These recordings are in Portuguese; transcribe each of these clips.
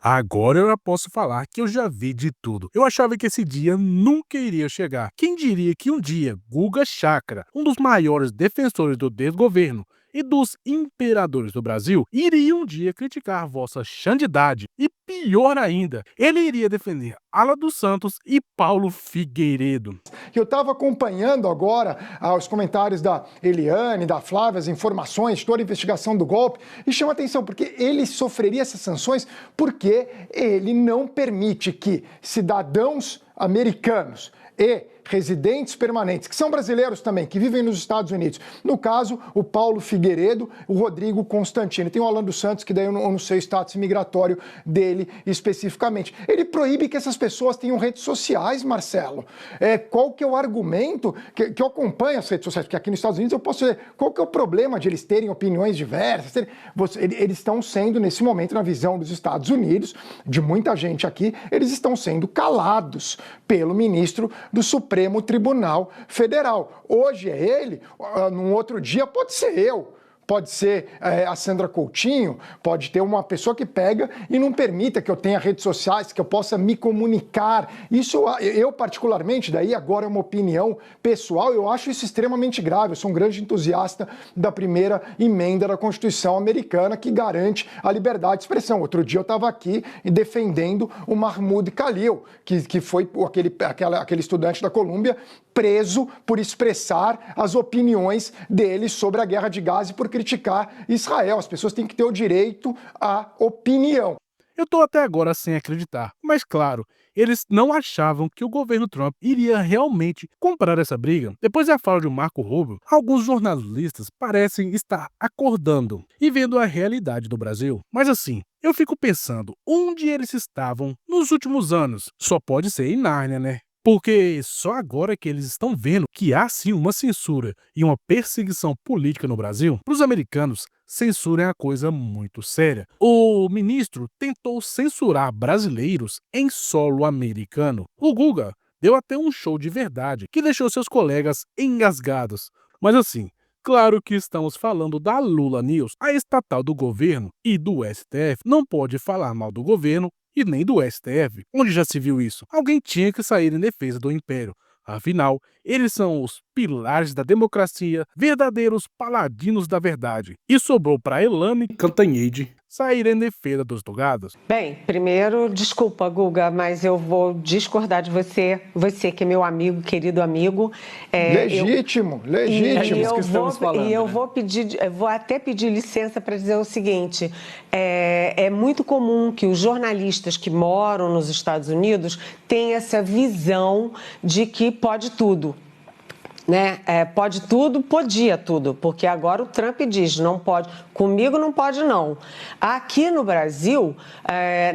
Agora eu já posso falar que eu já vi de tudo. Eu achava que esse dia nunca iria chegar. Quem diria que um dia Guga Chakra, um dos maiores defensores do desgoverno e dos imperadores do Brasil, iria um dia criticar vossa santidade e, pior ainda, ele iria defender Ala dos Santos e Paulo Figueiredo. Eu estava acompanhando agora os comentários da Eliane, da Flávia, as informações, toda a investigação do golpe, e chama atenção, porque ele sofreria essas sanções porque ele não permite que cidadãos americanos e residentes permanentes, que são brasileiros também, que vivem nos Estados Unidos. No caso, o Paulo Figueiredo, o Rodrigo Constantino. Tem o Alan dos Santos, que daí eu não sei o status migratório dele especificamente. Ele proíbe que essas pessoas tenham redes sociais, Marcelo. Qual que é o argumento que eu acompanho as redes sociais? Porque aqui nos Estados Unidos eu posso dizer, qual que é o problema de eles terem opiniões diversas? Eles estão sendo, nesse momento, na visão dos Estados Unidos, de muita gente aqui, eles estão sendo calados pelo ministro do Supremo Tribunal Federal. Hoje é ele, num outro dia pode ser eu. Pode ser a Sandra Coutinho, pode ter uma pessoa que pega e não permita que eu tenha redes sociais, que eu possa me comunicar. Isso, eu particularmente, daí agora é uma opinião pessoal, eu acho isso extremamente grave. Eu sou um grande entusiasta da primeira emenda da Constituição americana que garante a liberdade de expressão. Outro dia eu estava aqui defendendo o Mahmoud Khalil, que foi aquele estudante da Colômbia preso por expressar as opiniões dele sobre a guerra de Gaza e por criticar Israel. As pessoas têm que ter o direito à opinião. Eu tô até agora sem acreditar, mas claro, eles não achavam que o governo Trump iria realmente comprar essa briga. Depois da fala de Marco Rubio, alguns jornalistas parecem estar acordando e vendo a realidade do Brasil. Mas assim, eu fico pensando, onde eles estavam nos últimos anos? Só pode ser em Nárnia, né? Porque só agora que eles estão vendo que há sim uma censura e uma perseguição política no Brasil, para os americanos, censura é uma coisa muito séria. O ministro tentou censurar brasileiros em solo americano. O Guga deu até um show de verdade que deixou seus colegas engasgados. Mas assim, claro que estamos falando da Lula News. A estatal do governo e do STF não pode falar mal do governo e nem do STF. Onde já se viu isso? Alguém tinha que sair em defesa do império. Afinal, eles são os pilares da democracia, verdadeiros paladinos da verdade. E sobrou para Elane Cantanhede sair em defesa dos togados. Bem, primeiro, desculpa, Guga, mas eu vou discordar de você. Você que é meu amigo, querido amigo. Legítimo. Vou até pedir licença para dizer o seguinte: é muito comum que os jornalistas que moram nos Estados Unidos tenham essa visão de que pode tudo. Né? Pode tudo, podia tudo, porque agora o Trump diz, não pode, comigo não pode não. Aqui no Brasil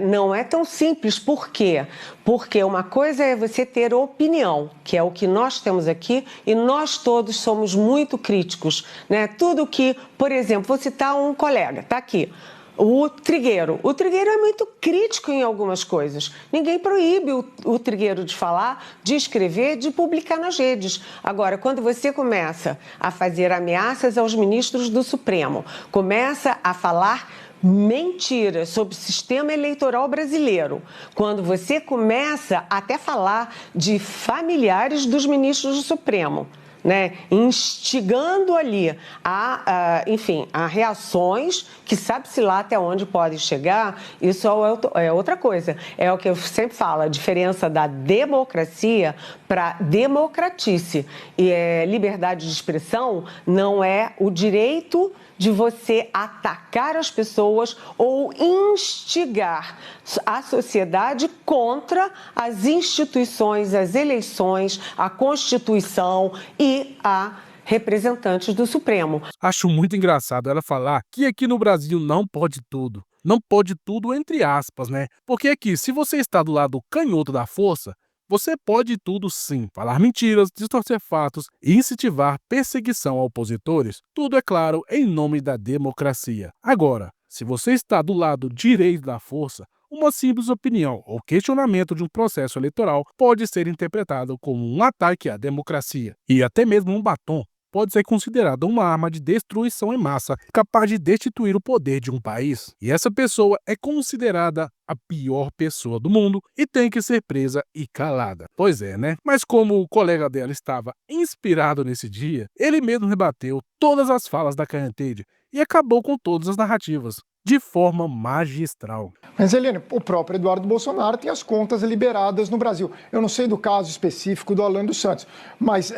não é tão simples, por quê? Porque uma coisa é você ter opinião, que é o que nós temos aqui, e nós todos somos muito críticos, né? Tudo que, por exemplo, vou citar um colega, tá aqui, o Trigueiro. O Trigueiro é muito crítico em algumas coisas. Ninguém proíbe o Trigueiro de falar, de escrever, de publicar nas redes. Agora, quando você começa a fazer ameaças aos ministros do Supremo, começa a falar mentiras sobre o sistema eleitoral brasileiro, quando você começa até a falar de familiares dos ministros do Supremo, né, instigando ali a reações que sabe-se lá até onde podem chegar, isso é outra coisa. É o que eu sempre falo, a diferença da democracia para democratice. E liberdade de expressão não é o direito de você atacar as pessoas ou instigar a sociedade contra as instituições, as eleições, a Constituição e a representantes do Supremo. Acho muito engraçado ela falar que aqui no Brasil não pode tudo. Não pode tudo entre aspas, né? Porque aqui, se você está do lado canhoto da força, você pode tudo sim, falar mentiras, distorcer fatos e incentivar perseguição a opositores. Tudo, é claro, em nome da democracia. Agora, se você está do lado direito da força, uma simples opinião ou questionamento de um processo eleitoral pode ser interpretado como um ataque à democracia e até mesmo um batom pode ser considerada uma arma de destruição em massa, capaz de destituir o poder de um país. E essa pessoa é considerada a pior pessoa do mundo e tem que ser presa e calada. Pois é, né? Mas como o colega dela estava inspirado nesse dia, ele mesmo rebateu todas as falas da Canhantede e acabou com todas as narrativas, de forma magistral. Mas, Eliane, o próprio Eduardo Bolsonaro tem as contas liberadas no Brasil. Eu não sei do caso específico do Alan dos Santos, mas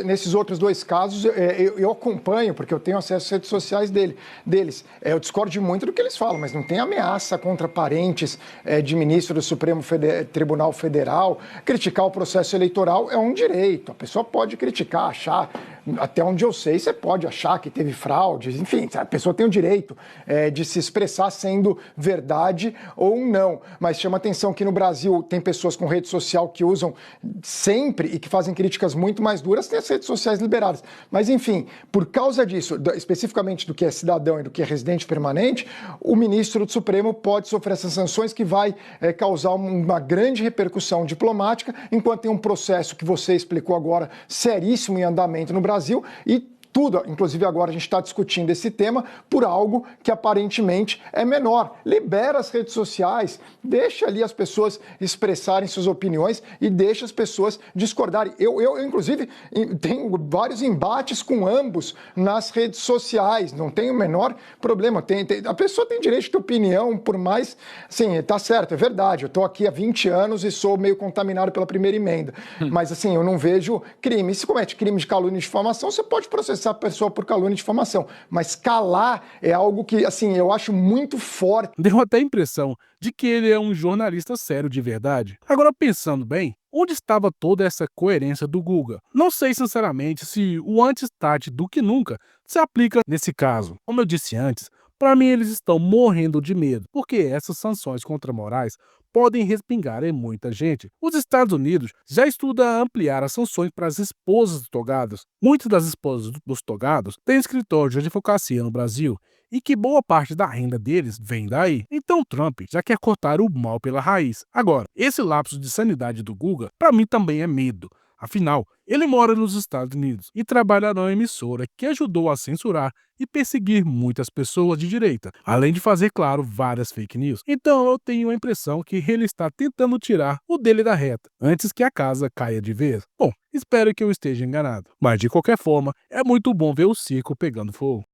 nesses outros dois casos eu acompanho, porque eu tenho acesso às redes sociais deles. Eu discordo muito do que eles falam, mas não tem ameaça contra parentes de ministro do Supremo Tribunal Federal. Criticar o processo eleitoral é um direito. A pessoa pode criticar, achar. Até onde eu sei, você pode achar que teve fraudes, enfim, a pessoa tem o direito de se expressar sendo verdade ou não. Mas chama atenção que no Brasil tem pessoas com rede social que usam sempre e que fazem críticas muito mais duras, tem as redes sociais liberadas. Mas, enfim, por causa disso, especificamente do que é cidadão e do que é residente permanente, o ministro do Supremo pode sofrer essas sanções que vai causar uma grande repercussão diplomática, enquanto tem um processo que você explicou agora, seríssimo em andamento no Brasil e tudo, inclusive agora a gente está discutindo esse tema por algo que aparentemente é menor. Libera as redes sociais, deixa ali as pessoas expressarem suas opiniões e deixa as pessoas discordarem. Eu inclusive, tenho vários embates com ambos nas redes sociais, não tem o menor problema. A pessoa tem direito de ter opinião, por mais, assim, tá certo, é verdade, eu estou aqui há 20 anos e sou meio contaminado pela primeira emenda, mas assim, eu não vejo crime. Se comete crime de calúnia e difamação, você pode processar a pessoa por calúnia e difamação, mas calar é algo que, assim, eu acho muito forte. Deu até a impressão de que ele é um jornalista sério de verdade. Agora, pensando bem, onde estava toda essa coerência do Guga? Não sei sinceramente se o antes tarde do que nunca se aplica nesse caso. Como eu disse antes, para mim eles estão morrendo de medo, porque essas sanções contra Moraes podem respingar em muita gente. Os Estados Unidos já estudam ampliar as sanções para as esposas dos togados. Muitas das esposas dos togados têm escritório de advocacia no Brasil e que boa parte da renda deles vem daí. Então Trump já quer cortar o mal pela raiz. Agora, esse lapso de sanidade do Guga, para mim também é medo. Afinal, ele mora nos Estados Unidos e trabalha numa emissora que ajudou a censurar e perseguir muitas pessoas de direita, além de fazer, claro, várias fake news. Então eu tenho a impressão que ele está tentando tirar o dele da reta, antes que a casa caia de vez. Bom, espero que eu esteja enganado. Mas de qualquer forma, é muito bom ver o circo pegando fogo.